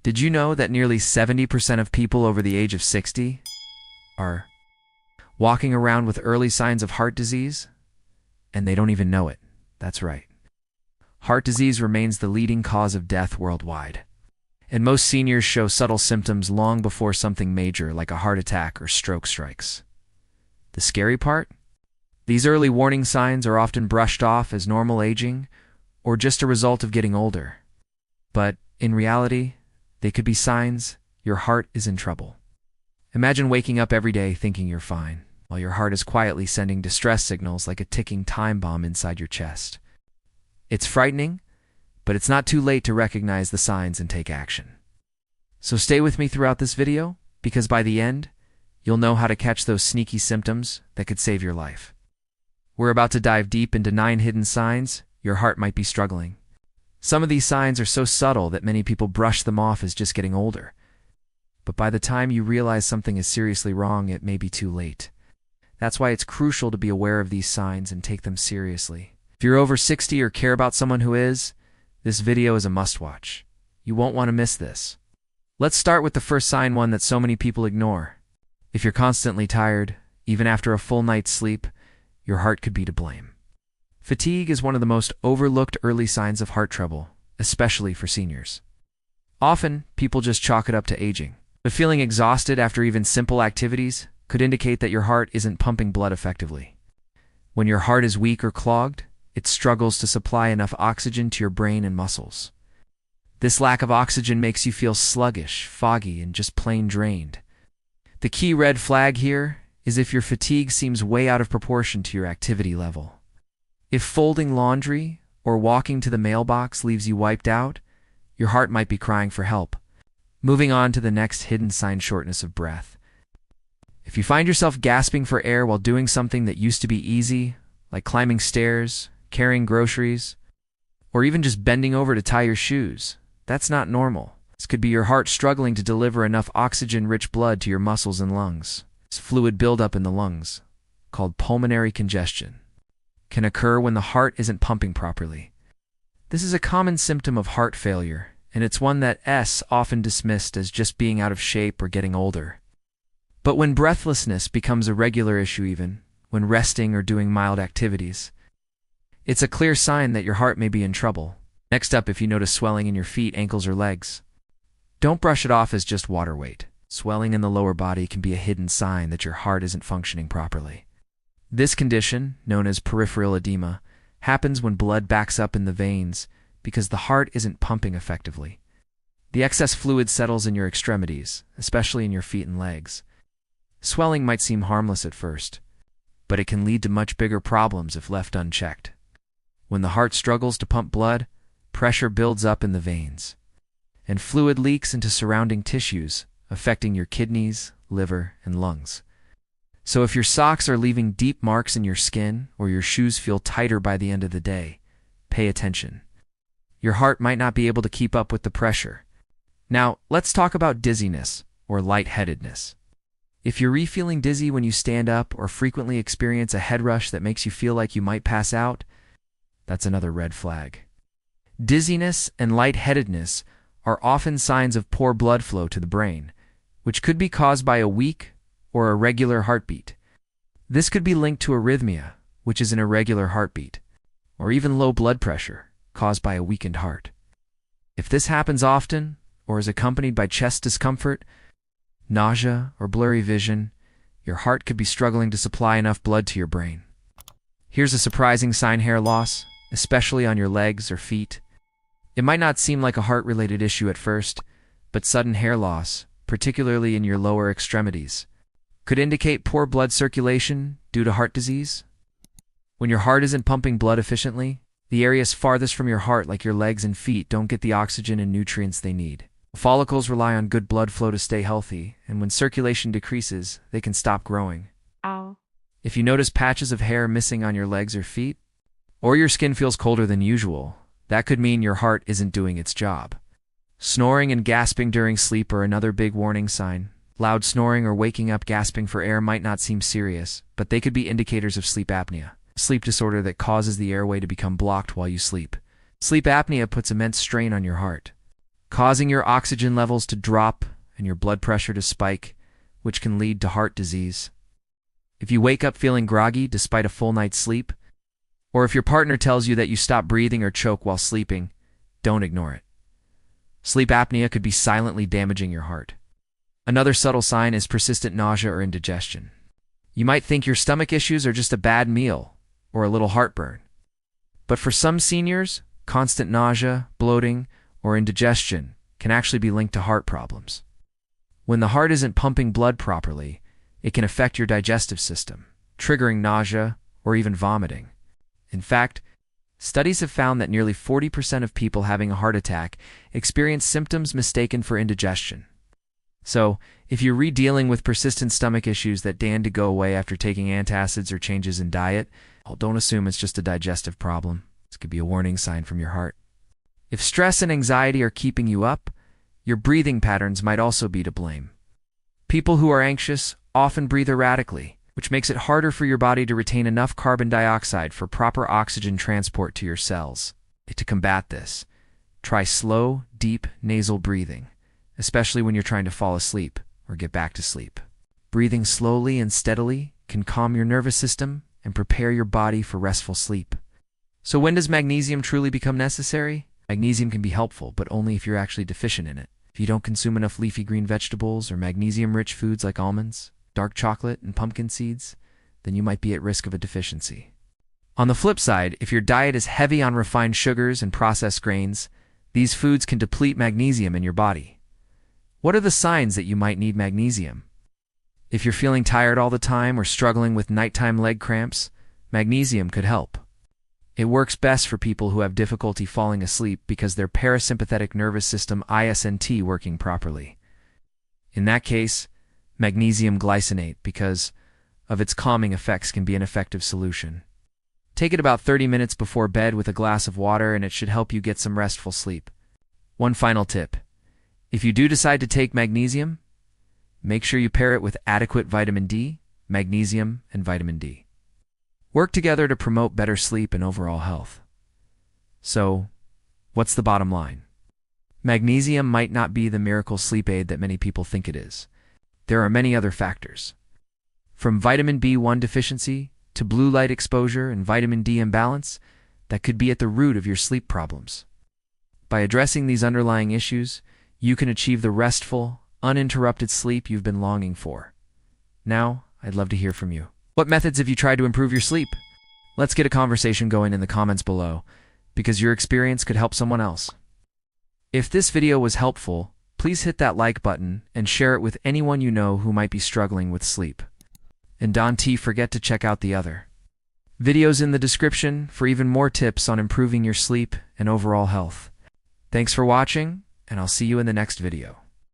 Did you know that nearly 70% of people over the age of 60 are walking around with early signs of heart disease? And they don't even know it. That's right. Heart disease remains the leading cause of death worldwide. And most seniors show subtle symptoms long before something major like a heart attack or stroke strikes. The scary part? These early warning signs are often brushed off as normal aging or just a result of getting older. But in reality, they could be signs your heart is in trouble. Imagine waking up every day thinking you're fine, while your heart is quietly sending distress signals like a ticking time bomb inside your chest. It's frightening, but it's not too late to recognize the signs and take action. So stay with me throughout this video, because by the end, you'll know how to catch those sneaky symptoms that could save your life. We're about to dive deep into 9 hidden signs your heart might be struggling. Some of these signs are so subtle that many people brush them off as just getting older. But by the time you realize something is seriously wrong, it may be too late. That's why it's crucial to be aware of these signs and take them seriously. If you're over 60 or care about someone who is, this video is a must-watch. You won't want to miss this. Let's start with the first sign, one that so many people ignore. If you're constantly tired, even after a full night's sleep, your heart could be to blame. Fatigue is one of the most overlooked early signs of heart trouble, especially for seniors. Often, people just chalk it up to aging. But feeling exhausted after even simple activities could indicate that your heart isn't pumping blood effectively. When your heart is weak or clogged, it struggles to supply enough oxygen to your brain and muscles. This lack of oxygen makes you feel sluggish, foggy, and just plain drained. The key red flag here is if your fatigue seems way out of proportion to your activity level. If folding laundry or walking to the mailbox leaves you wiped out, your heart might be crying for help. Moving on to the next hidden sign, shortness of breath. If you find yourself gasping for air while doing something that used to be easy, like climbing stairs, carrying groceries, or even just bending over to tie your shoes, that's not normal. This could be your heart struggling to deliver enough oxygen-rich blood to your muscles and lungs. This fluid buildup in the lungs, called pulmonary congestion, can occur when the heart isn't pumping properly. This is a common symptom of heart failure, and it's one that's often dismissed as just being out of shape or getting older. But when breathlessness becomes a regular issue, even when resting or doing mild activities, it's a clear sign that your heart may be in trouble. Next up, if you notice swelling in your feet, ankles, or legs, don't brush it off as just water weight. Swelling in the lower body can be a hidden sign that your heart isn't functioning properly. This condition, known as peripheral edema, happens when blood backs up in the veins because the heart isn't pumping effectively. The excess fluid settles in your extremities, especially in your feet and legs. Swelling might seem harmless at first, but it can lead to much bigger problems if left unchecked. When the heart struggles to pump blood, pressure builds up in the veins, and fluid leaks into surrounding tissues, affecting your kidneys, liver, and lungs. So if your socks are leaving deep marks in your skin or your shoes feel tighter by the end of the day, pay attention. Your heart might not be able to keep up with the pressure. Now, let's talk about dizziness or lightheadedness. If you're feeling dizzy when you stand up or frequently experience a head rush that makes you feel like you might pass out, that's another red flag. Dizziness and lightheadedness are often signs of poor blood flow to the brain, which could be caused by a weak or irregular heartbeat. This could be linked to arrhythmia, which is an irregular heartbeat, or even low blood pressure caused by a weakened heart. If this happens often, or is accompanied by chest discomfort, nausea, or blurry vision, your heart could be struggling to supply enough blood to your brain. Here's a surprising sign: hair loss, especially on your legs or feet. It might not seem like a heart-related issue at first, but sudden hair loss, particularly in your lower extremities, could indicate poor blood circulation due to heart disease. When your heart isn't pumping blood efficiently, the areas farthest from your heart, like your legs and feet, don't get the oxygen and nutrients they need. Follicles rely on good blood flow to stay healthy, and when circulation decreases, they can stop growing. Ow. If you notice patches of hair missing on your legs or feet, or your skin feels colder than usual, that could mean your heart isn't doing its job. Snoring and gasping during sleep are another big warning sign. Loud snoring or waking up gasping for air might not seem serious, but they could be indicators of sleep apnea, a sleep disorder that causes the airway to become blocked while you sleep. Sleep apnea puts immense strain on your heart. causing your oxygen levels to drop and your blood pressure to spike, which can lead to heart disease. If you wake up feeling groggy despite a full night's sleep, or if your partner tells you that you stop breathing or choke while sleeping, don't ignore it. Sleep apnea could be silently damaging your heart. Another subtle sign is persistent nausea or indigestion. You might think your stomach issues are just a bad meal or a little heartburn. But for some seniors, constant nausea, bloating, or indigestion can actually be linked to heart problems. When the heart isn't pumping blood properly, it can affect your digestive system, triggering nausea or even vomiting. In fact, studies have found that nearly 40% of people having a heart attack experience symptoms mistaken for indigestion. So, if you're dealing with persistent stomach issues that demand to go away after taking antacids or changes in diet, don't assume it's just a digestive problem. This could be a warning sign from your heart. If stress and anxiety are keeping you up, your breathing patterns might also be to blame. People who are anxious often breathe erratically, which makes it harder for your body to retain enough carbon dioxide for proper oxygen transport to your cells. To combat this, try slow, deep nasal breathing, especially when you're trying to fall asleep or get back to sleep. Breathing slowly and steadily can calm your nervous system and prepare your body for restful sleep. So when does magnesium truly become necessary? Magnesium can be helpful, but only if you're actually deficient in it. If you don't consume enough leafy green vegetables or magnesium-rich foods like almonds, dark chocolate, and pumpkin seeds, then you might be at risk of a deficiency. On the flip side, if your diet is heavy on refined sugars and processed grains, these foods can deplete magnesium in your body. What are the signs that you might need magnesium? If you're feeling tired all the time or struggling with nighttime leg cramps, magnesium could help. It works best for people who have difficulty falling asleep because their parasympathetic nervous system isn't working properly. In that case, magnesium glycinate, because of its calming effects, can be an effective solution. Take it about 30 minutes before bed with a glass of water, and it should help you get some restful sleep. One final tip. If you do decide to take magnesium, make sure you pair it with adequate vitamin D, magnesium, and vitamin D. Work together to promote better sleep and overall health. So, what's the bottom line? Magnesium might not be the miracle sleep aid that many people think it is. There are many other factors. From vitamin B1 deficiency to blue light exposure and vitamin D imbalance that could be at the root of your sleep problems. By addressing these underlying issues, you can achieve the restful, uninterrupted sleep you've been longing for. Now, I'd love to hear from you. What methods have you tried to improve your sleep? Let's get a conversation going in the comments below, because your experience could help someone else. If this video was helpful, please hit that like button and share it with anyone you know who might be struggling with sleep. And don't forget to check out the other videos in the description for even more tips on improving your sleep and overall health. Thanks for watching, and I'll see you in the next video.